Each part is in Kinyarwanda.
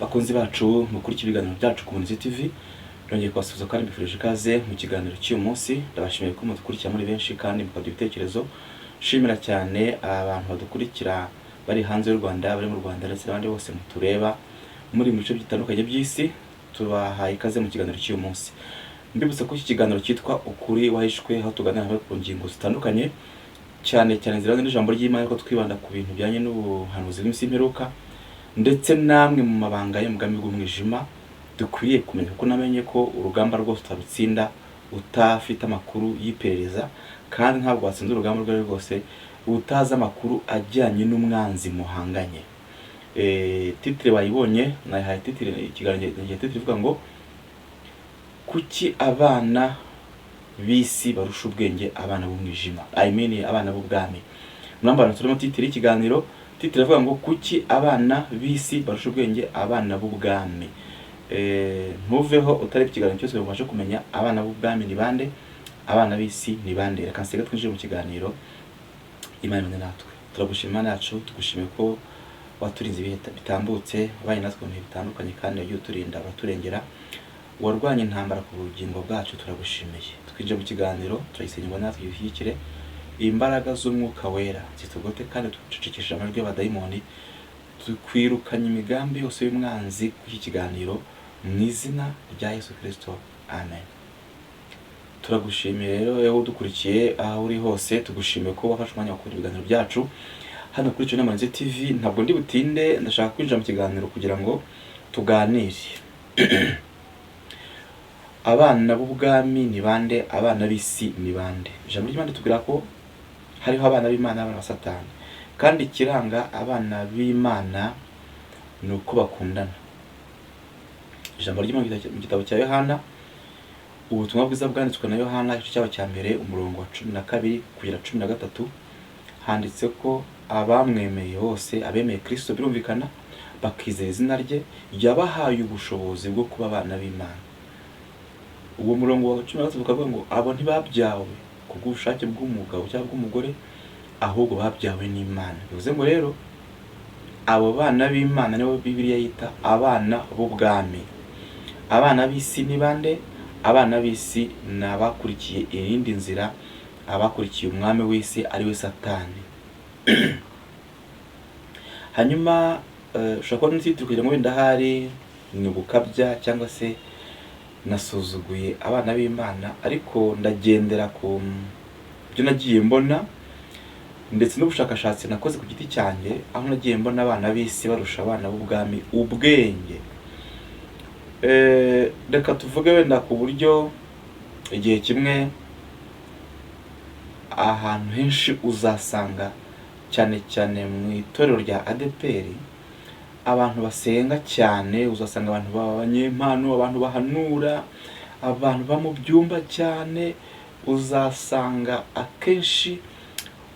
bakunzi bacu mukurikira ibiganiro byacu ku Kumenya TV. Nongeye kubasubiza kandi mbifurije ikaze mu kiganiro cy'uyu munsi. Ndabashimiye ko mudukurikira muri benshi kandi mukaduha ibitekerezo. Shimira cyane abantu badukurikira bari hanze y'u Rwanda, bari mu Rwanda ndetse n'abandi bose mutureba muri mu bice bitandukanye by'isi. Tubahaye ikaze mu kiganiro cy'uyu munsi. Mbibutsa ko iki kiganiro cyitwa ukuri wahishwe, aho tuganira ku ngingo zitandukanye cyane zirangwa n'ijambo ry'Imana, ko twibanda ku bintu bijyanye n'ubuhanuzi bw'iminsi y'imperuka ndetse namwe mu mabanga y'umugambi w'umwijima. Dukwiye kumenya ko namenye ko urugamba rwose utarutsinda utafite amakuru y'iperereza, kandi ntabwo watsinda urugamba rwo rwose utazi amakuru ajyanye n'umwanzi muhanganye. Titre bayibonye, nayihaye titre ikiganiro titre ivuga ngo kuki abana bisi barusha ubwenge abana b'umwijima, abana b'ubwami. Mwambara turimo titre y'ikiganiro, titre ivuga ngo kuki abana bisi barusha ubwenge abana b'ubwami. Ntuveho utari ikiganiro cyose ubashe kumenya abana b'ubwami ni bande, abana bisi ni bande. Reka nsega twinjire mu kiganiro. Imana natwe turagushima nacu, tugushimiye ko waturinze ibihe bitambutse, wabaye natwe mu bihe bitandukanye kandi yagiye uturinda abaturengera, warwanye intambara ku bugingo bwacu. Turagushimiye. Twinjire mu kiganiro, turayisenga natwe yushyikire imbaraga z'umwuka wera zitugote kandi tucecekesha amajwi y'abadayimoni. Tukwirukanye imigambi yose y'umwanzi ku iki kiganiro mu izina rya Yesu Kristo, amen. Turagushimiye rero yewe udukurikiye aho uri hose, tugushimiye ko wafashe umwanya wo gukora ibiganiro byacu hano kuri Kumenya TV. Ntabwo ndi butinde, ndashaka kwinjira mu kiganiro kugira ngo tuganire. Abana b'ubwami ni bande, abana b'isi ni bande? Ijambo ry'Imana tubwira ko hariho abana b'Imana n'abana ba Satani, kandi ikiranga abana b'Imana ni uko bakundana. Ijambo ry'Imana mu gitabo cya Yohana, ubutumwa bwiza bwanditswe na Yohana igice cyaho cya mbere umurongo wa 12 kugera 13, handitse ko abamwemeye bose, abemeye Kristo birumvikana, bakizera izina rye, yabahaye ubushobozi bwo kuba abana b'Imana. Uwo murongo wa 13 ukavuga ngo abo ntibabyawe kubw'ubushake bw'umugabo cyangwa bw'umugore, ahubwo babyawe n'Imana. Bivuze ngo rero abo bana b'Imana nibo Bibiliya yita abana b'ubwami. Abana b'isi ni bande? Abana b'isi ni abakurikiye irindi nzira, abakurikiye umwami w'isi ari we Satani. Hanyuma ushobora kubona n'ititiro kugira ngo wenda hari ni ubukabya cyangwa se nasuzuguye abana b'Imana, ariko ndagendera ku byo nagiye mbona ndetse n'ubushakashatsi nakoze ku giti cyanjye, aho nagiye mbona abana b'isi barusha abana b'ubwami ubwenge. Reka tuvuge wenda ku buryo igihe kimwe ahantu henshi uzasanga cyane mu itorero rya ADPR abantu basenga cyane, uzasanga abantu b'abanyempano, abantu bahanura, abantu ba mu byumba cyane, uzasanga akenshi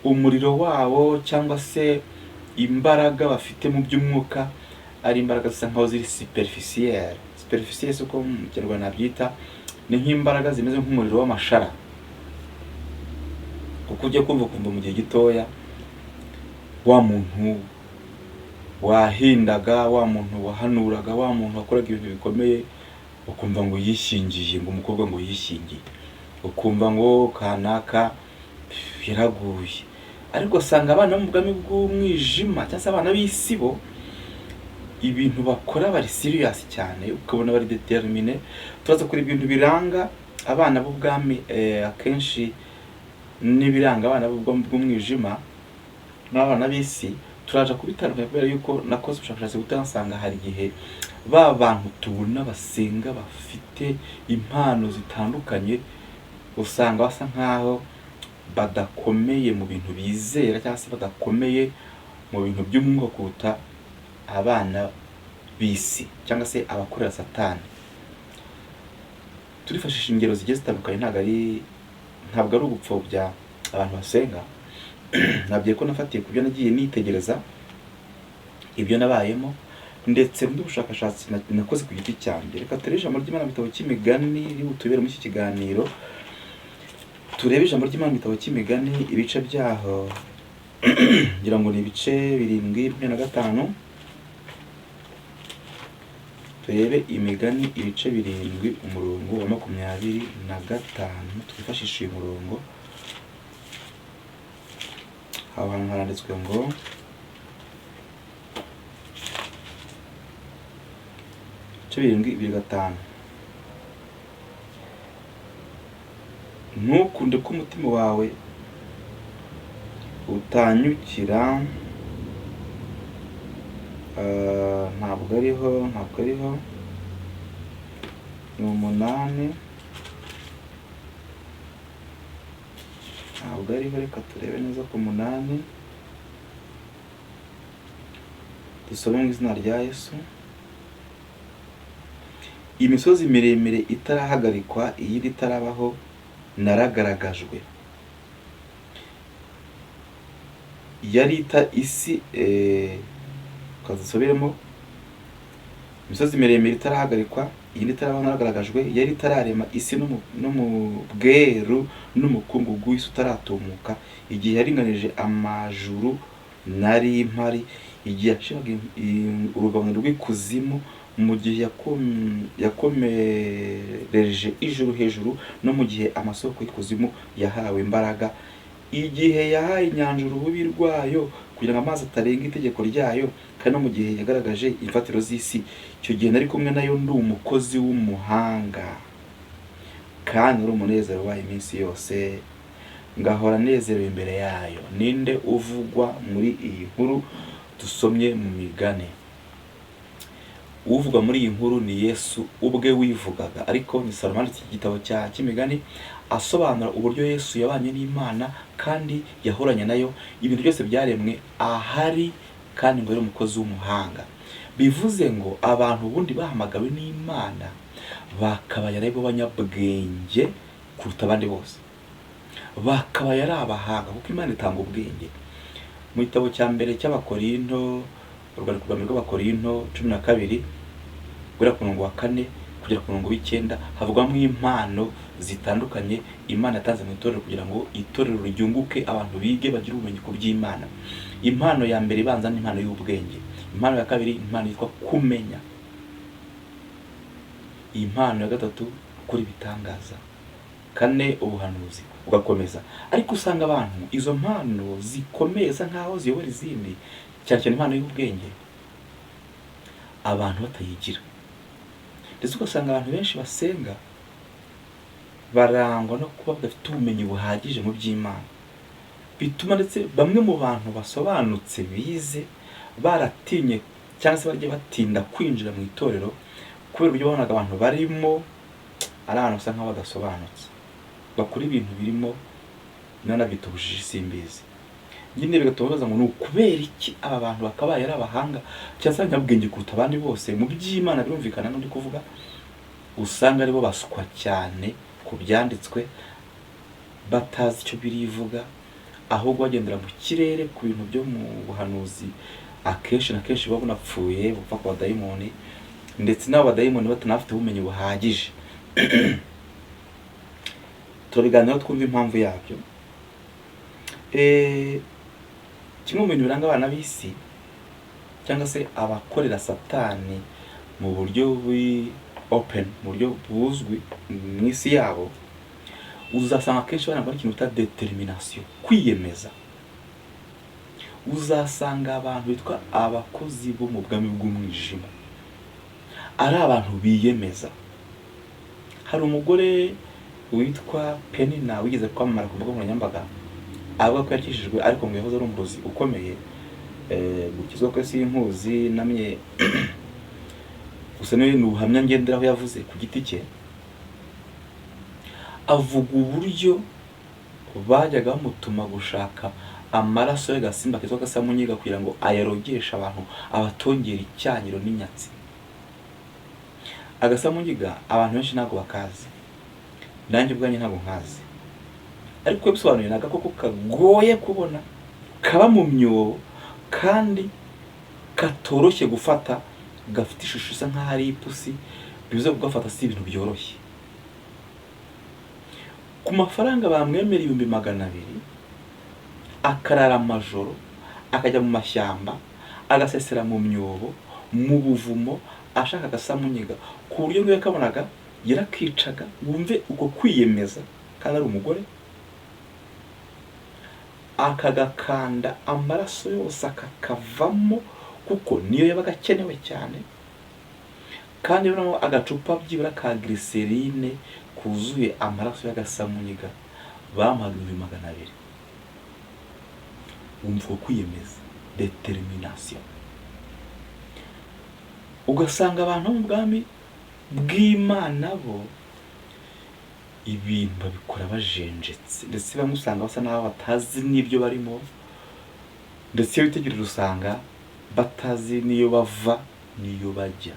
umuriro wabo cyangwa se imbaraga bafite mu by'umwuka ari imbaraga zisa nkaho ziri superficielle. Superficielle uko mu Kinyarwanda nabyita, ni nk'imbaraga zimeze nk'umuriro w'amashara, kuko ujya kumva mu gihe gitoya wa muntu wahindaga, wa muntu wahanuraga, wa muntu wakoraga ibintu bikomeye, ukumva ngo yishingiye, ngo umukobwa ngo yishingiye, ukumva ngo kanaka yaraguye. Ariko usanga abana mu bwami bw'umwijima cyangwa se abana b'isi bo ibintu bakora bari serious cyane, ukabona bari determine. Turaza kuri ibintu biranga abana b'ubwami akenshi n'ibiranga abana b'umwijima n'abana b'isi turaje kubitandukanya, kubera yuko nakoze ubushakashatsi butansanga hari igihe ba bantu tubona basenga bafite impano zitandukanye, usanga basa nkaho badakomeye mu bintu bizera cyangwa se badakomeye mu bintu by'umwuka kuruta abana b'isi cyangwa se abakorera Satani. Turifashisha ingero zigiye zitandukanye, ntabwo ari ugupfobya abantu basenga. Nabwiye ko nafatiye ku byo nagiye nitegereza, ibyo nabayemo, ndetse n'ubushakashatsi nakoze ku giti cyanjye. Reka turebe ijambo ry'Imana mu gitabo cy'Imigani tubere muri iki kiganiro. Turebe ijambo ry'Imana mu gitabo cy'Imigani ibice byaho ngira ngo ni ibice 7:25. turebe imigani ibice 7 umurongo wa 25 twifashisha uyu murongo. Aho hantu haranditswe ngo ibice 7:25, ntukunde ko umutima wawe utanyukira. Ntabwo ariho ni 8, ntabwo ariho. Reka turebe neza ku 8, dusome mu izina rya Yesu. Imisozi miremire itarahagarikwa, iyindi itarabaho, naragaragajwe. Yarita isi kazisubiremo. Imisozi miremire itarahagarikwa, iyindi itarabaho, naragaragajwe. Yari itararema isi no mu bweru n'umukungugu w'isi utaratumuka, igihe yaringanije amajuru nari mpari, igihe yaciraga urugabano rw'ikuzimu, mu gihe yakomereje ijuru hejuru, no mu gihe amasoko y'ikuzimu yahawe imbaraga, igihe yahaye inyanja urububi rwayo kugira ngo amazi atarenga itegeko ryayo, kandi no mu gihe yagaragaje imfatiro z'isi. Icyo gihe nari kumwe nayo ndi umukozi w'umuhanga, kandi uri umunezero wayo iminsi yose, ngahora nezerewe imbere yayo. Ninde uvugwa muri iyi nkuru dusomye mu migani? Uvugwa muri iyi nkuru ni Yesu ubwe wivugaga, ariko ni Salomo iki gitabo cy'imigani asobanura uburyo Yesu yabanye n'Imana kandi yahoranye nayo, ibintu byose byaremwe ahari, kandi ngo yari umukozi w'umuhanga. Bivuze ngo abantu ubundi bahamagawe n'Imana bakabaya ari bo banyabwenge kuruta abandi bose, bakabaya ari abahanga, kuko Imana itanga ubwenge. Mu gitabo cya mbere cy'Abakorinto, urwandiko rwa mbere rw'Abakorinto 12 guhera ku murongo wa 4 kugera ku murongo w'9 havugwamo impano zitandukanye Imana yatanze mu itorero kugira ngo itorero ryunguke, abantu bige bagire ubumenyi ku by'Imana. Impano ya mbere ibanza ni impano y'ubwenge. Impano ya kabiri impano yitwa kumenya. Impano ya gatatu kuri bitangaza. 4 ubuhanuzi, ugakomeza. Ariko usanga abantu izo mpano zikomeza nkaho ziyobora izindi, cyane cyane impano y'ubwenge, abantu batayigira. Ndetse ugasanga abantu benshi basenga barangwa no kuba badafite ubumenyi buhagije mu by'Imana, bituma ndetse bamwe mu bantu basobanutse bize baratinye cyangwa se bagiye batinda kwinjira mu itorero, kubera uburyo babonaga abantu barimo ari abantu basa nk'aho badasobanutse, bakora ibintu birimo nanabita ubujiji simbizi. Nyine bigatubaza ngo ni ukubera iki aba bantu bakabaye ari abahanga cyangwa se abanyabwenge kuruta abandi bose mu by'Imana. Birumvikana n'undi kuvuga, usanga aribo basukwa cyane ku byanditswe, batazi icyo birivuga, ahubwo bagendera mu kirere ku bintu byo mu buhanuzi. Akenshi na kenshi baba bunapfuye bupfa ku badayimoni, ndetse n'abo badayimoni batanafite ubumenyi buhagije. Turabiganiraho twumva impamvu yabyo. Kimwe mu bintu biranga abana b'isi cyangwa se abakorera Satani mu buryo open, mu buryo buzwi mu isi yabo, uzasanga akenshi barangwa n'ikintu bita determination, kwiyemeza. Uzasanga abantu bitwa abakozi bo mu bwami bw'umwijima ari abantu biyemeza. Hari umugore witwa Penina wigeze kwamamara ku mbuga nkoranyambaga, avuga ko yakishijwe ariko ngo yahoze ari umurozi ukomeye. Gukizwa ko si impuzi namye gusa ni ubuhamya ngenderaho yavuze ku giti cye. Avuga uburyo bajyaga bamutuma gushaka amaraso y'agasimba kitwa gasamunyiga kugira ngo ayarogeshe abantu, abatongera icyanyiro n'inyatsi. Agasamunyiga abantu benshi ntabwo bakazi, nanjye ubwanjye ntabwo nkazi, ariko bisobanuye n'agakoko kagoye kubona, kaba mu myobo kandi katoroshye gufata, gafite ishusho isa nk'aho ari ipusi. Bivuze kugafata si ibintu byoroshye. Ku mafaranga bamwemera 200,000 akarara amajoro, akajya mu mashyamba, agasesera mu myobo, mu buvumo, ashaka agasamunyiga ku buryo niwe kabonaga yarakicaga. Wumve uko kwiyemeza kandi ari umugore, akagakanda amaraso yose akakavamo kuko niyo yabaga akenewe cyane. Kandi rero agacupa byibura ka glycerine kuzuye amaraso y'agasamunyiga bamuhaga 200. Wumva uko kwiyemeza, determination. Ugasanga abantu mu bwami bw'Imana bo ibintu babikora bajenjetse, ndetse bamwe usanga basa n'aho batazi n'ibyo barimo, ndetse iyo witegereje usanga batazi niyo bava niyo bajya.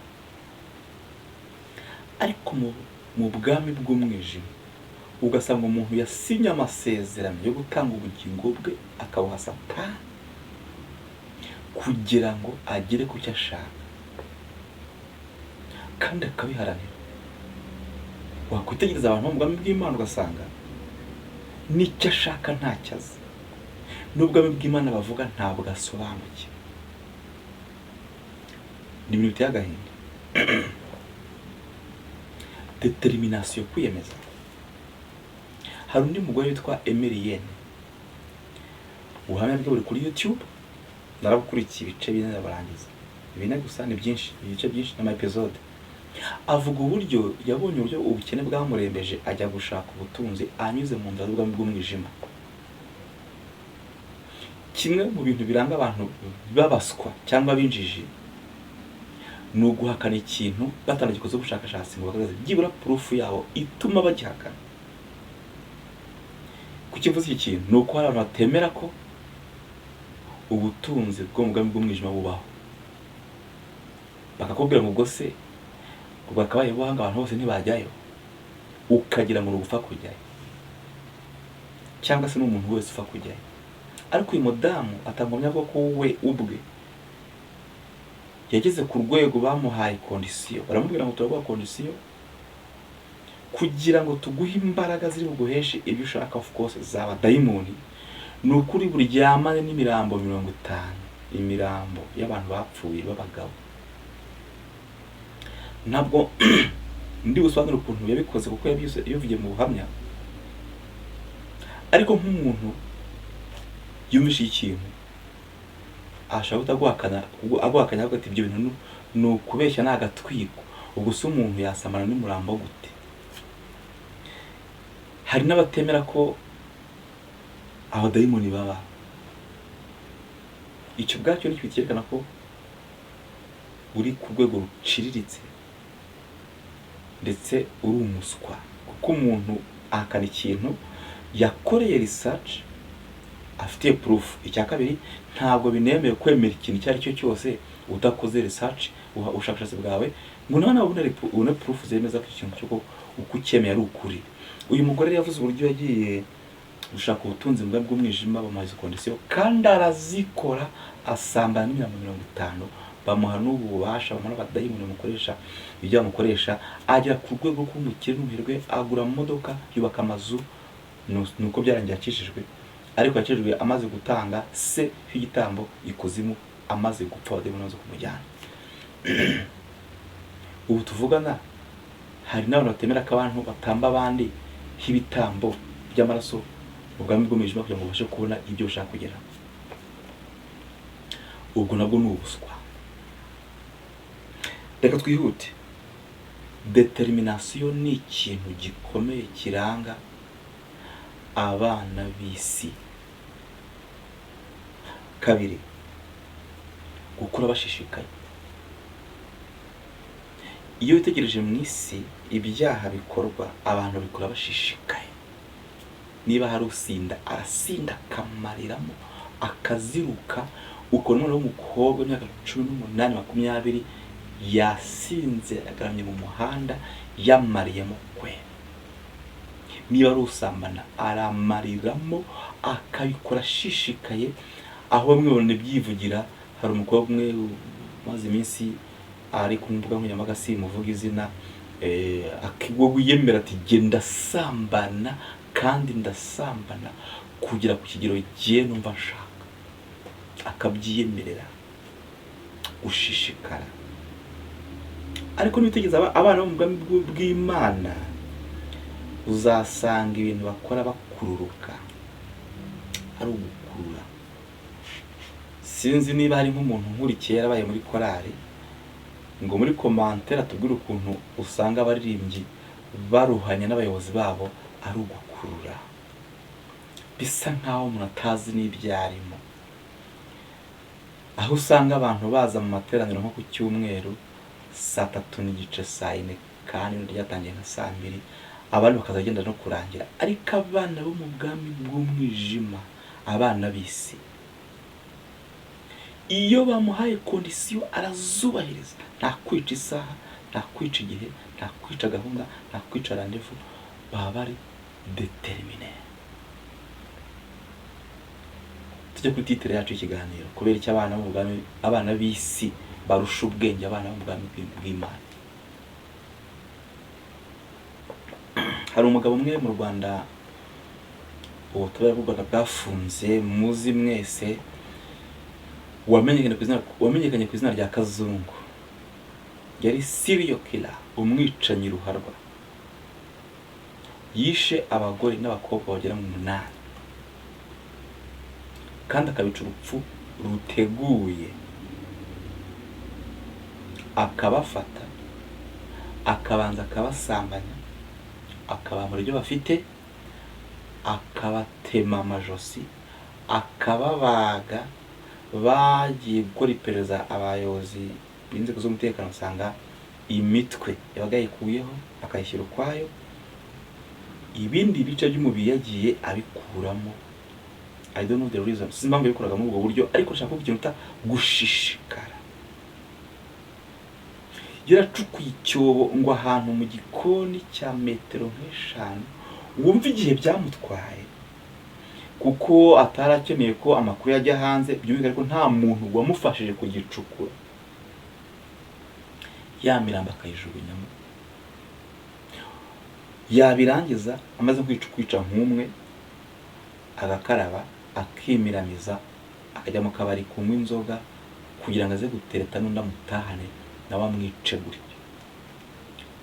Ariko mu bwami bw'umwijima ugasanga umuntu yasinye amasezerano yo gutanga ubugingo bwe akabuha Satani kugira ngo agere ku cyo ashaka kandi akabiharanira. Wakwitegereza abantu mu bwami bw'Imana ugasanga n'icyo ashaka ntacyo azi, n'ubwami bw'Imana bavuga ntabwo asobanukiwe. Ni ibintu biteye agahinda. Determination, kwiyemeza. Hari undi mugore witwa Emilienne, ubuhamya bwe buri kuri YouTube, narabukurikiye ibice bine ndabarangiza. Ibine gusa ni byinshi, ibice byinshi n'ama episode. Avuga uburyo yabonye uburyo ubukene bwamurembeje ajya gushaka ubutunzi anyuze mu nzira z'ubwami bw'umwijima. Kimwe mu bintu biranga abantu babaswa cyangwa binjiji ni uguhakana ikintu batanagikoze ubushakashatsi ngo bakazaza byibura proof yabo ituma bagihakana. Kukivuze iki kintu ni uko hari abantu batemera ko ubutunzi bwo mu bwami bw'umwijima bubaho, bakakubwira ngo ubwo se ubwo akabaye buhanga abantu bose ntibajyayo, ukagira ngo ugupfa kujyayo cyangwa se n'umuntu wese upfa kujyayo. Ariko uyu mudamu atangomya ko we ubwe yageze ku rwego bamuhaye condition, baramubwira ngo turaguha condition kugira ngo tuguhe imbaraga ziri buguheshe ibyo ushaka. Of course zaba dayimoni, ni ukuri buryamane n'imirambo 50, imirambo y'abantu bapfuye b'abagabo. Ntabwo ndi gusobanura ukuntu yabikoze kuko yabivuye mu buhamya, ariko nk'umuntu yumvishe ikintu ashaka kutaguhakana aguhakanya avuga ati ibyo bintu ni ukubeshya n'agatwiko. Ubwo se umuntu yasamana n'umurambo gute? Hari n'abatemera ko abadayimoni baba. Icyo bwacyo ni cyerekana ko uri ku rwego ruciriritse ndetse uri umuswa, kuko umuntu ahakana ikintu yakoreye research afite proof. Icya kabiri, ntabwo binemewe kwemera ikintu icyo ari cyo cyose udakoze research ubushakashatsi bwawe ngo none ubone proof zemeza ko ikintu cyo uko cyemeye ari ukuri. Uyu mugore yavuze uburyo yagiye gushaka ubutunzi mu bwami bw'umwijima bamuhaye condition kandi arazikora, asambana n'imirambo 50, bamuha n'ububasha, bamuha n'abadayimoni bamukoresha ibyo bamukoresha, agera ku rwego rw'umukire n'umuherwe, agura mu modoka, yubaka amazu. Nuko byarangiye akishijwe, ariko yakijwe amaze gutanga se y'igitambo ikuzimu, amaze gupfa abadayimoni bazo kumujyana. Ubu tuvugana hari n'abantu batemera ko abantu batamba abandi h'ibitambo by'amaraso ubwami bw'umwijima kugira ngo babashe kubona ibyo bashaka kugera. Ubwo nabwo ni ubuswa. Reka twihute. Determination ni ikintu gikomeye kiranga abana b'isi. Kabiri, gukora bashishikaye. Iyo witegereje mu isi ibyaha bikorwa, abantu bikora bashishikaye. Niba hari usinda arasinda akamariramo akaziruka, uko n'umwana w'umukobwa w'imyaka 18, 20 yasinze agaramye mu muhanda yamariyemo kwe. Niba ari usambana aramariramo akabikora ashishikaye, aho bamwe babone byivugira. Hari umukobwa umwe maze iminsi ari ku mbuga nkoranyambaga simuvuga izina, akigwa yemera ati genda sambana kandi ndasambana kugera ku kigero giye numva nshaka, akabyiyemerera. Gushishikara ariko nibitegeza abana bo mu bwami bw'Imana uzasanga ibintu bakora bakururuka ari ugukurura. Sinzi niba hari nk'umuntu nkurikiye yarabaye muri korali ngo muri commentaire atubwire ukuntu usanga abaririmbyi baruhanye n'abayobozi babo ari ugukurura, bisa nkaho umuntu atazi n'ibyarimo, aho usanga abantu baza mu materaniro nko ku cyumweru saa 3:30 saa 4 kandi ryatangiye nka saa 2 abandi bakazagenda no kurangira, ariko abana bo mu bwami bw'umwijima, abana b'isi, iyo bamuhaye kondisiyo arazubahiriza, nta kwica isaha, nta kwica igihe, nta kwica gahunda, nta kwica randevu, baba bari determine. Tujya kuri titre yacu ikiganiro, kubera icyo abana bo mu bwami, abana b'isi barusha ubwenge abana bo mu bwami bw'Imana. Hari umugabo umwe mu Rwanda ubutabera bw'u Rwanda bwafunze, muzi mwese, wamenyekanye ku izina rya Kazungu. Yari serial killer, umwicanyi ruharwa, yishe abagore n'abakobwa bagera mu 8 kandi akabica urupfu ruteguye, akabafata, akabanza akabasambanya, akabambura ibyo bafite, akabatema amajosi, akababaga. Bagiye gukora iperereza abayobozi b'inzego z'umutekano, usanga imitwe yabaga yikuyeho akayishyira ukwayo, ibindi bice by'umubiri yagiye abikuramo. I don't know the reason, sinzi impamvu yabikoraga muri ubwo buryo, ariko nshaka kuvuga ikintu gushishikara. Yaracukuye icyobo ngo ahantu mu gikoni cya metero nk'eshanu, wumva igihe byamutwaye, kuko atarakeneye ko amakuru yajya hanze, byumvikana ko nta muntu wamufashije kugicukura. Ya mirambo akayijugunyamo, yabirangiza amaze kwica nk'umwe, agakaraba, akimiramiza, akajya mu kabari kunywa inzoga kugira ngo aze gutereta n'undi amutahane nawe amwice gutyo.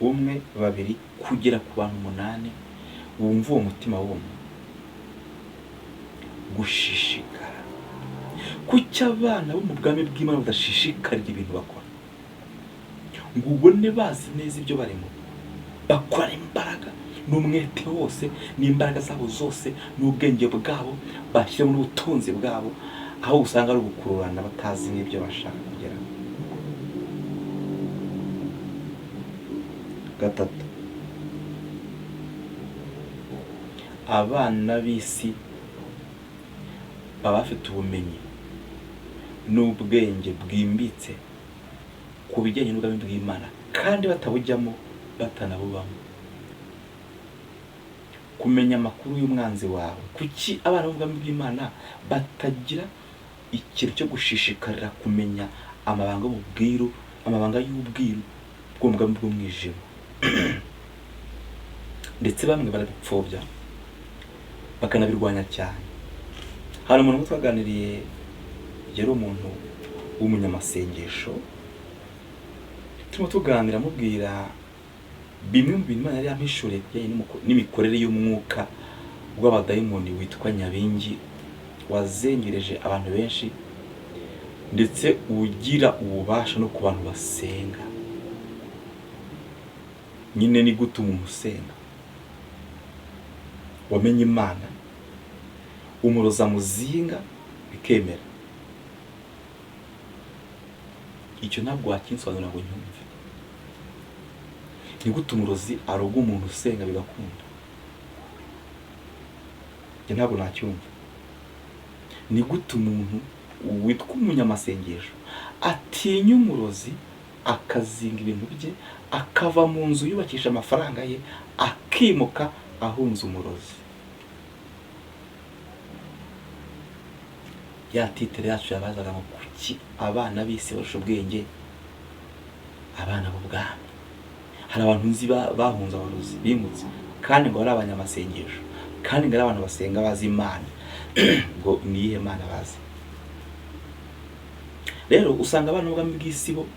1, 2 kugera ku bantu 8, wumva uwo mutima wumva gushishikara. Kuki abana bo mu bwami bw'Imana badashishikarira ibintu bakora? Ngo ubone bazi neza ibyo barimo, bakora imbaraga n'umwete wose, n'imbaraga zabo zose, n'ubwenge bwabo bashyira mu butunzi bwabo, aho usanga ari ugukururana batazi n'ibyo bashaka kugeraho. 3, abana b'isi baba bafite ubumenyi n'ubwenge bwimbitse ku bijyanye n'ubwami bw'Imana, kandi batabujyamo, batanabubamo. Kumenya amakuru y'umwanzi wawe. Kuki abana b'ubwami bw'Imana batagira ikintu cyo gushishikarira kumenya amabanga y'ubwiru, amabanga y'ubwiru bw'ubwami bw'umwijima? Ndetse bamwe barabipfobya bakanabirwanya cyane. Hari umuntu twaganiriye, yari umuntu w'umunyamasengesho, turimo tuganira mubwira bimwe mu bintu Imana yari yampishuriye n'imikorere y'umwuka w'abadayimoni witwa Nyabingi, wazengereje abantu benshi, ndetse ugira ububasha no ku bantu basenga. Nyine ni gute umuntu usenga wamenye Imana, umuroza muzinga bikemera? Icyo ntabwo wakinsobanurira ngo nyumve. Ni gute umurozi aroga umuntu usenga bigakunda? Njye ntabwo nacyumva. Ni gute umuntu witwa umunyamasengesho atinya umurozi, akazinga ibintu bye, akava mu nzu yubakisha amafaranga ye, akimuka ahunze umurozi? Ya titre yacu yabazaga ngo kuki abana b'isi barusha ubwenge abana b'ubwami. Hari abantu nzi bahunze abarozi, bimutse, kandi ngo ari abanyamasengesho, kandi ngo ari abantu basenga bazi Imana. Ngo ni iyihe Mana bazi? Rero usanga abana b'ubwami bw'isi bo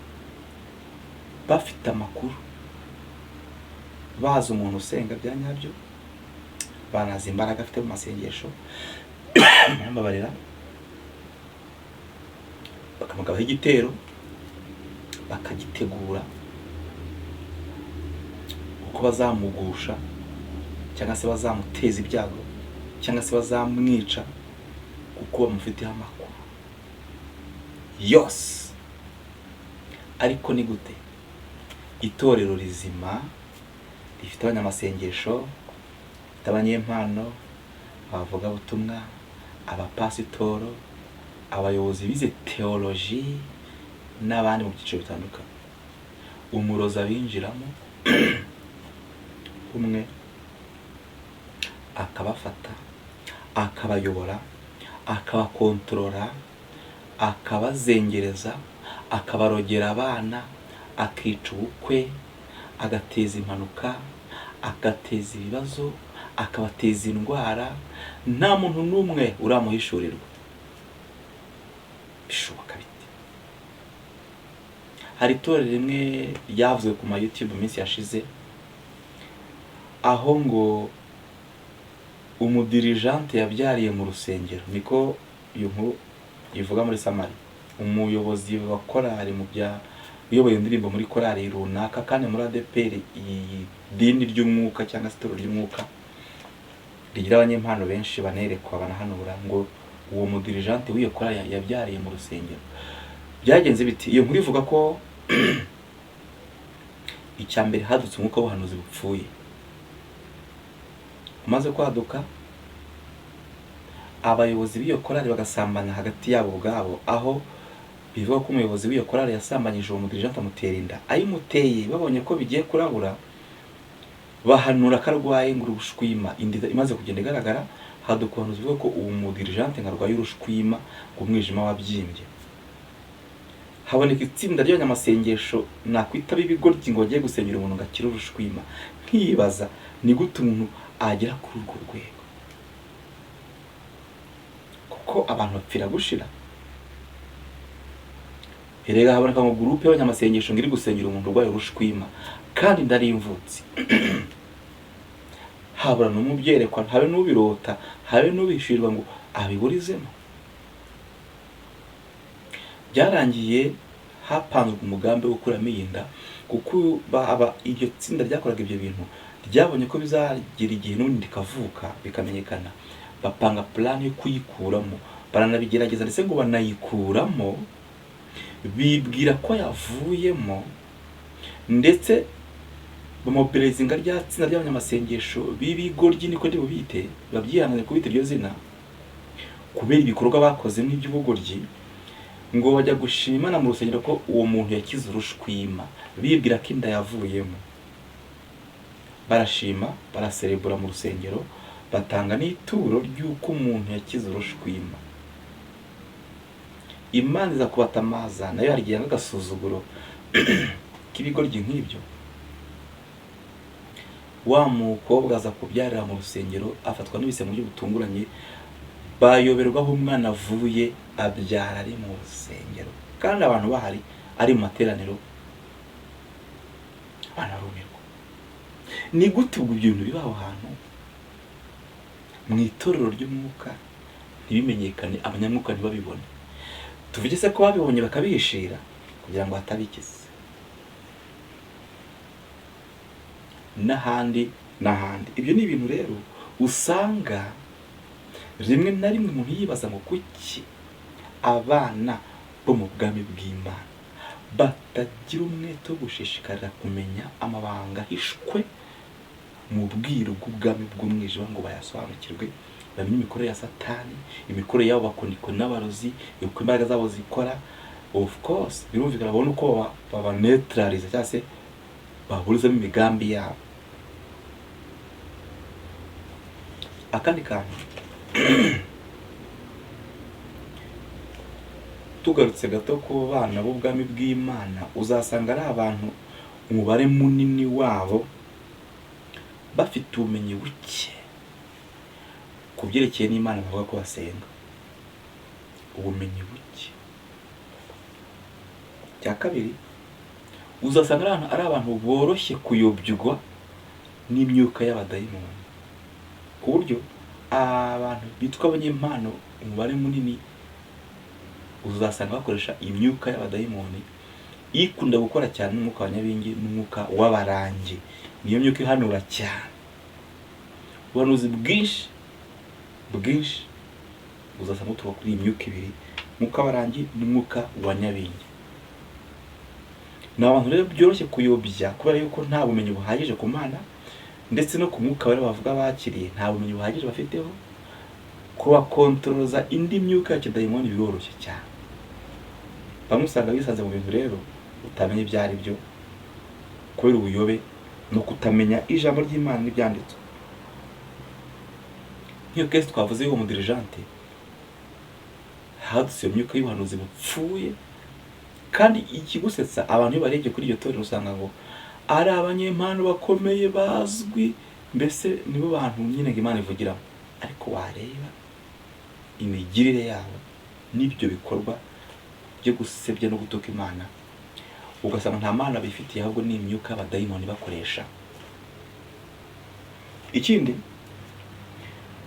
bafite amakuru, bazi umuntu usenga bya nyabyo, banazi imbaraga afite mu masengesho, barambabarira, bakamugabaho igitero, bakagitegura uko bazamugusha cyangwa se bazamuteza ibyago cyangwa se bazamwica kuko bamufiteho amakuru yose. Ariko ni gute itorero rizima rifite abanyamasengesho, rifite abanyempano, abavugabutumwa, abapasitoro, abayobozi bize teoloji n'abandi mu byiciro bitandukanye, umurozi abinjiramo umwe akabafata, akabayobora, akabakontorora, akabazengereza, akabarogera abana, akica ubukwe, agateza impanuka, agateza ibibazo, akabateza indwara, nta muntu n'umwe uramuhishurirwa. Bishoboka bite? Hari itorero rimwe ryavuzwe ku ma YouTube mu minsi yashize, aho ngo umudirijante yabyariye mu rusengero, niko iyo nkuru ivuga muri Samari. Umuyobozi wa korali mu bya uyoboye indirimbo muri korali runaka kandi muri ADPR, idini ry'umwuka cyangwa se itorero ry'umwuka rigira abanyempano benshi banerekwa banahanura, ngo uwo mudirijante w'iyo korali yabyariye mu rusengero. Byagenze biti? Iyo nkuru ivuga ko icyambere hadutse umwuka w'ubuhanuzi bupfuye. Umaze kwaduka, abayobozi b'iyo korali bagasambana hagati yabo ubwabo, aho bivuga ko umuyobozi w'iyo korali yasambanyije uwo mudirijante amutera inda. Ayimuteye babonye ko bigiye kurabura, bahanura ko arwaye ngo urushwima. Inda imaze kugenda igaragara, haduka ubuhanuzi buvuga ko uwo mudirijante arwaye urushwima, ngo umwijima wabyimbye. Haboneka itsinda ry'abanyamasengesho nakwita b'ibigoryi ngo bagiye gusengera umuntu ngo akire urushwima. Nkibaza ni gute umuntu agera kuri urwo rwego? Kuko abantu bapfira gushira. Erega haboneka mu groupe y'abanyamasengesho ngiri gusengera umuntu urwaye urushwima kandi ndari imvutsi. Habura n'umubyerekwa, habe n'ubirota, habe n'ubishirwa ngo abiburizemo. Byarangiye hapanzwe umugambi wo kuramo iyi nda, kuko iryo tsinda ryakoraga ibyo bintu ryabonye ko bizagira igihe n'ubundi rikavuka bikamenyekana. Bapanga plan yo kuyikuramo, baranabigerageza ndetse ngo banayikuramo, bibwira ko yavuyemo, ndetse bamobilizinga rya tsinda ry'abanyamasengesho b'ibigoryi, niko ndi bubite, babyihananye kubita iryo zina, kubera ibikorwa bakoze n'iby'ubugoryi, ngo bajya gushima na mu rusengero ko uwo muntu yakize urushwima, bibwira ko inda yavuyemo. Barashima, baraserebura mu rusengero, batanga n'ituro ry'uko umuntu yakize urushwima. Imana iza kubatamaza, nayo harigiye nk'agasuzuguro k'ibigoryi nk'ibyo. Wa mukobwa aza kubyarira mu rusengero, afatwa n'ibise mu buryo butunguranye, bayoberwa aho umwana avuye, abyara ari mu rusengero kandi abantu bahari, ari mu materaniro. Banarumirwa. Ni gute ubwo ibyo bintu bibaho ahantu mu itorero ry'umwuka ntibimenyekane, abanyamwuka ntibabibone? Tuvuge se ko babibonye bakabihishira kugira ngo hatabikize. N'ahandi. Ibyo ni ibintu rero usanga rimwe na rimwe umuntu yibaza ngo kuki abana bo mu bwami bw'Imana batagira umwete wo gushishikarira kumenya amabanga ahishwe mu bwiru bw'ubwami bw'umwijima ngo bayasobanukirwe, bamenye imikorere ya Satani, imikorere y'abo bakonikoni n'abarozi, uko imbaraga zabo zikora. Of course birumvikana babona uko baba neutralize cyangwa se baburizamo imigambi yabo. Akandi kantu tugarutse gato ku bana b'ubwami bw'Imana, uzasanga ari abantu umubare munini wabo bafite ubumenyi buke ku byerekeye n'Imana bavuga ko basenga. Ubumenyi buke. Cya kabiri, uzasanga ari abantu boroshye kuyobywa n'imyuka y'abadayimoni, ku buryo abantu bitwa abanyempano umubare munini uzasanga bakoresha imyuka y'abadayimoni ikunda gukora cyane n'umwuka wa nyabingi n'umwuka w'abarangi. Niyo myuka ihanura cyane. Ubuhanuzi bwinshi uzasanga tuba kuri iyi myuka ibiri, umwuka w'abarangi n'umwuka wa nyabingi. Ni abantu rero byoroshye kuyobya kubera yuko nta bumenyi buhagije ku Mana ndetse no ku mwuka bari bavuga bakiriye nta bumenyi buhagije bafiteho. Kubakontoroloza indi myuka ya kidayimoni biroroshye cyane. Bamwe usanga bisanze mu bintu rero utamenya ibyo ari byo kubera ubuyobe no kutamenya ijambo ry'Imana n'ibyanditswe. Nk'iyo kesi twavuze y'uwo mudirigente hadutse iyo myuka y'ubuhanuzi bupfuye, kandi ikigusetsa abantu iyo barebye kuri iryo torero usanga ngo ari abanyempano bakomeye bazwi, mbese nibo bantu nyine Imana ivugiramo. Ariko wareba imigirire yabo n'ibyo bikorwa byo gusebya no gutuka Imana, ugasanga nta Mana bifitiye, ahubwo ni imyuka y'abadayimoni bakoresha. Ikindi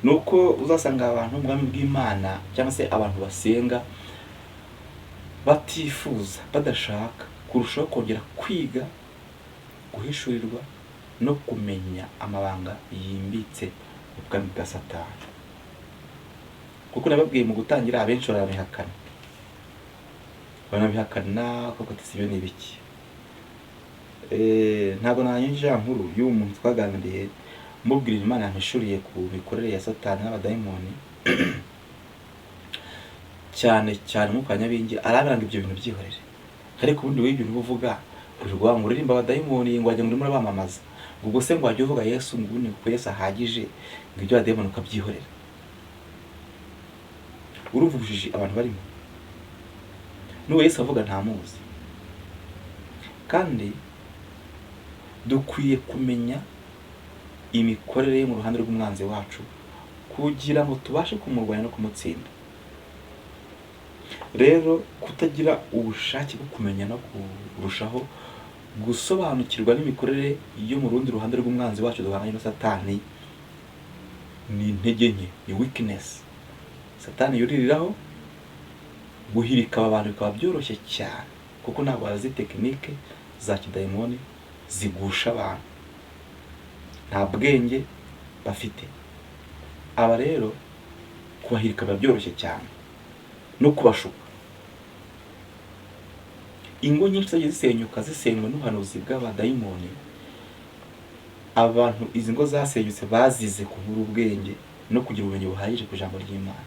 nuko uzasanga abantu mu bwami bw'Imana cyangwa se abantu basenga batifuza, badashaka kurushaho kongera kwiga, guhishurirwa no kumenya amabanga yimbitse mu bwami bwa Satani. Kuko nababwiye mu gutangira abenshi banabihakana kuko tisibyo ni biki. Ntabwo nanyinjira nkuru y'uwo muntu twaganiriye mubwira Imana yampishuriye ku mikorere ya Satani n'abadayimoni cyane mu kanyabingi arabiranga ibyo bintu byihorere. Ariko ubundi w'ibyo uvuga urwa ngo uririmba abadayimoni ngo ajya muri bamamaza, ubwo se ngo wajye uvuga Yesu nguni kuko Yesu ahagije ngo ibyo abadayimoni ukabyihorera. Urumva ubujiji abantu barimo. N'uwo Yesu avuga ntamuzi. Kandi dukwiye kumenya imikorere yo mu ruhande rw'umwanzi wacu kugira ngo tubashe kumurwanya no kumutsinda. Rero kutagira ubushake bwo kumenya no kurushaho gusobanukirwa n'imikorere yo mu rundi ruhande rw'umwanzi wacu duhanganye na Satani ni intege nke, ni weakness. Satani yuririraho guhirika abantu bikaba byoroshye cyane kuko ntabwo bazi tekinike za kidayimoni zigusha abantu, nta bwenge bafite. Aba rero kubahirika biba byoroshye cyane no kubashuka. Ingo nyinshi zagiye zisenywa n'ubuhanuzi bw'abadayimoni. Abantu izi ngo zasenyutse bazize kubura ubwenge no kugira ubumenyi buhagije ku ijambo ry'Imana.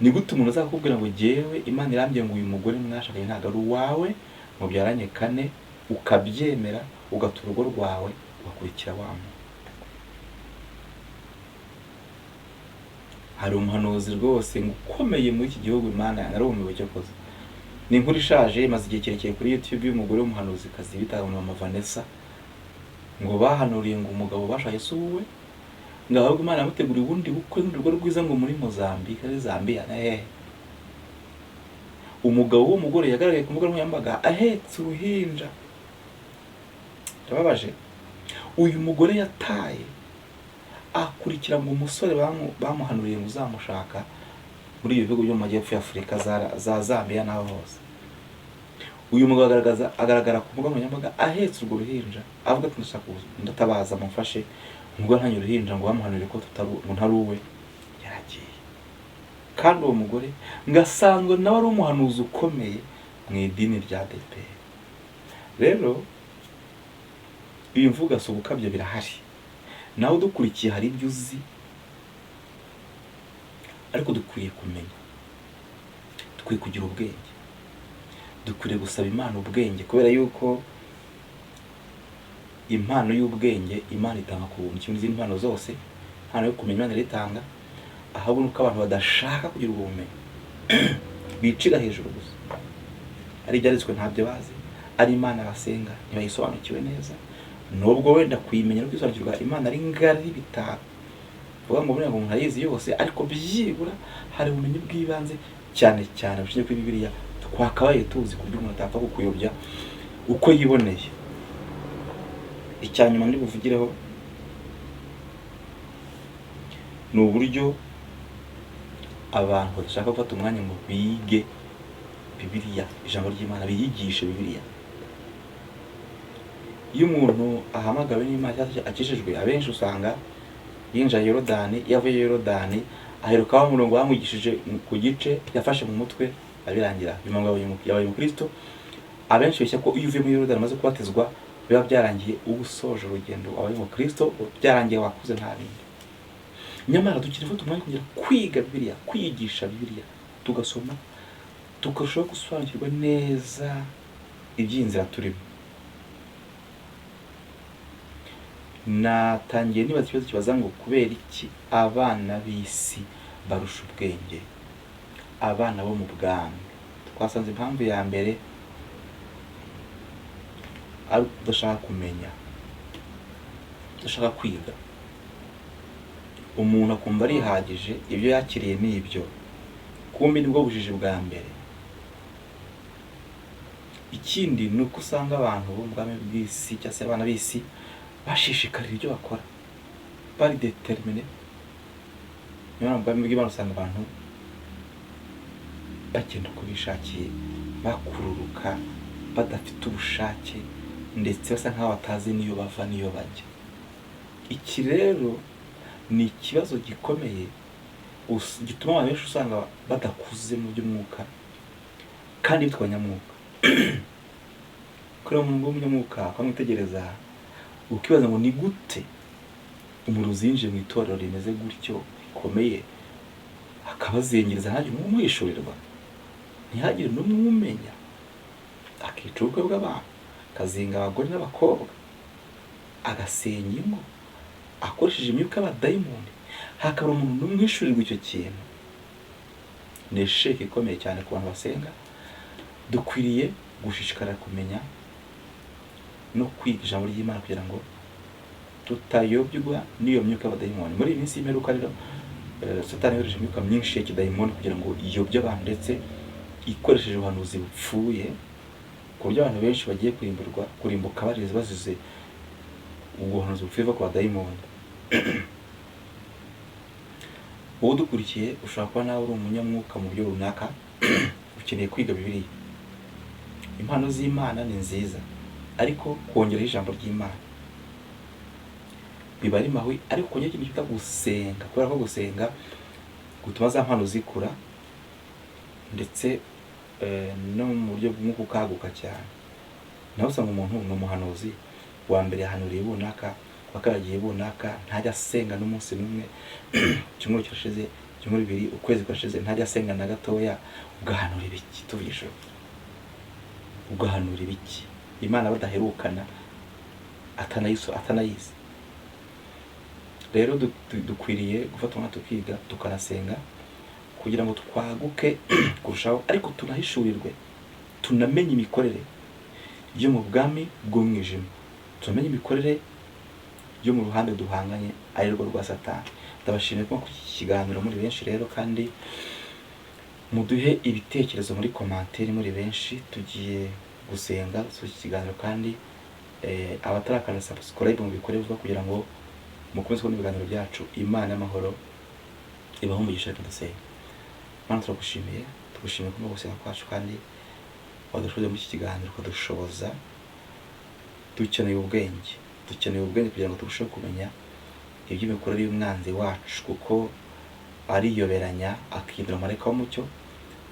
Ni gute umuntu azakubwira ngo jyewe Imana irambye ngo uyu mugore mwashakanye ntabwo ari uwawe, mubyaranye kane, ukabyemera ugatura urugo rwawe ugakurikira wa muntu? Hari umuhanuzi rwose ukomeye muri iki gihugu Imana yararumiwe cyo koza. Ni inkuru ishaje imaze igihe kirekire kuri YouTube y'umugore w'umuhanuzi kazi bitaga Mama Vanessa, ngo bahanuriye ngo umugabo bashaye se uwe ngo ahubwo Imana yamuteguriye ubundi bukwe n'urugo rwiza ngo muri Mozambique ari Zambia. Umugabo w'umugore yagaragaye ku mbuga nkoranyambaga ahetse uruhinja. Ndababaje. Uyu mugore yataye akurikira ngo umusore bamuhanuriye ngo uzamushaka muri ibi bihugu byo mu majyepfo ya Afurika za Zambia naho hose. Uyu mugabo agaragara ku mbuga nkoranyambaga ahetse urwo ruhinja avuga ati ndatabaza mumfashe umugore ntanyura uruhinja ngo bamuhanurire ko ntari uwe. Yaragiye. Kandi uwo mugore ngasanzwe nawe ari umuhanuzi ukomeye mu idini rya ADEPR. Rero iyi mvuga so gukabye birahari. Nawe dukurikiye hari ibyo uzi, ariko dukwiye kumenya, dukwiye kugira ubwenge, dukwiye gusaba Imana ubwenge kubera yuko impano y'ubwenge Imana itanga ku buntu kimwe n'izindi impano zose. Impano yo kumenya Imana iritanga, ahubwo nuko abantu badashaka kugira ubumenyi bicira hejuru gusa. Ari ibyanditswe ntabyo bazi, ari Imana basenga ntibayisobanukiwe neza, nubwo wenda kuyimenya no kwisobanukirwa Imana ari ngari bitaka vuga ngo buriya ngo umuntu ayizi yose, ariko byibura hari ubumenyi bw'ibanze cyane bushingiye kuri Bibiliya twakabaye tuzi ku buryo umuntu atapfa kukuyobya uko yiboneye. Icya nyuma ndi buvugireho ni uburyo abantu badashaka gufata umwanya ngo bige Bibiliya, ijambo ry'Imana, biyigishe Bibiliya. Iyo umuntu ahamagawe n'Imana cyangwa akijijwe, abenshi usanga yinjira Yorodani, yavuye Yorodani aheruka wa murongo bamwigishije ku gice yafashe mu mutwe abirangira, nyuma ngo yabaye umukristo. Abenshi bishya ko iyo uvuye muri Yorodani umaze kubatizwa biba byarangiye, uba usoje urugendo wabaye umukristo, byarangiye, wakuze nta bindi. Nyamara dukeneye gufata umwanya kugira kwiga Bibiliya, kwiyigisha Bibiliya, tugasoma, tukarushaho gusobanukirwa neza iby'inzira turimo. Natangiye nibaza ikibazo kibaza ngo kubera iki abana b'isi barusha ubwenge abana bo mu bwami? Twasanze impamvu ya mbere ari udashaka kumenya, udashaka kwiga. Umuntu akumva arihagije, ibyo yakiriye ni ibyo, kumbe nibwo bujiji bwa mbere. Ikindi ni uko usanga abantu bo mu bwami bw'isi cyangwa se abana b'isi bashishikarira ibyo bakora, bari determine. Niyo mu bwami bw'Imana usanga abantu bagenda uko bishakiye, bakururuka, badafite ubushake, ndetse basa nk'aho batazi niyo bava niyo bajya. Iki rero ni ikibazo gikomeye gituma abantu benshi usanga badakuze mu by'umwuka kandi bitwa nyamwuka. Kuri umuntu w'umunyamwuka ukamwitegereza ukibaza ngo ni gute umuruzi yinjiye mu itorero rimeze gutyo rikomeye, akabazengereza ntihagire n'umwishurirwa, ntihagire n'umumenya, akica ubukwe bw'abantu, akazinga abagore n'abakobwa, agasenya ingo akoresheje imyuka y'abadayimoni, hakaba umuntu n'umwishurirwa icyo kintu. Ni sheke ikomeye cyane ku bantu basenga. Dukwiriye gushishikarira kumenya no kwiga ijambo ry'Imana kugira ngo tutayobywa n'iyo myuka y'abadayimoni. Muri iyi minsi y'imperuka rero Satani yohereje imyuka myinshi y'ikidayimoni kugira ngo iyobye abantu, ndetse ikoresheje ubuhanuzi bupfuye, ku buryo abantu benshi bagiye kurimbuka bazize ubuhanuzi bupfuye buva ku badayimoni. Wowe udukurikiye ushobora kuba nawe uri umunyamwuka mu buryo runaka, ukeneye kwiga Bibiliya. Impano z'Imana ni nziza, ariko kongeraho ijambo ry'Imana biba ari mahwi. Ariko kongera ikintu cyitwa gusenga, kubera ko gusenga gutuma za mpano zikura, ndetse no mu buryo bw'umwuka ukaguka cyane. Naho usanga umuntu ni umuhanuzi, wa mbere yahanuriye bunaka, wakaragiye bunaka, ntajya asenga n'umunsi n'umwe, icyumweru kirashize, ibyumweru bibiri, ukwezi kurashize, ntajya asenga na gatoya. Ugahanura ibiki? Tuvishe ugahanura ibiki? Imana badaherukana, atanayizi. Rero dukwiriye gufata umwanya tukiga, tukanasenga kugira ngo twaguke kurushaho, ariko tunahishurirwe, tunamenye imikorere yo mu bwami bw'umwijima, tunamenye imikorere yo mu ruhande duhanganye ari rwo rwa Satani. Ndabashimiye ko ku kiganiro muri benshi rero, kandi muduhe ibitekerezo muri commentaire muri benshi. Tugiye gusenga iki kiganiro, kandi abatarakanda subscribe mu bikorerwa kugira ngo mukomeze kubona ibiganiro byacu. Imana y'amahoro ibaho umugisha. Tudasenga. Mana, turagushimiye, tugushimiye ko gusenga kwacu, kandi wadushoboza muri iki kiganiro, ukadushoboza. Dukeneye ubwenge kugira ngo turusheho kumenya iby'imikorere y'umwanzi wacu, kuko ariyoberanya akihindura marayika w'umucyo,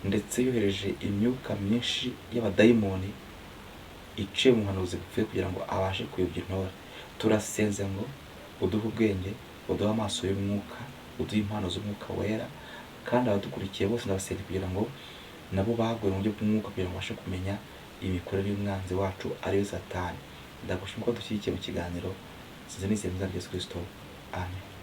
ndetse yohereje imyuka myinshi y'abadayimoni iciye mu buhanuzi bupfuye kugira ngo abashe kuyobya intore. Turasenze ngo uduhe ubwenge, uduhe amaso y'umwuka, uduhe impano z'umwuka wera, kandi abadukurikiye bose ndabasenga kugira ngo nabo baguye mu buryo bw'umwuka kugira ngo babashe kumenya imikorere y'umwanzi wacu ariyo Satani. Ndagushimira ko dushyigikiye mu kiganiro. Sinzi n'izina rya Yesu Kristo. Amen.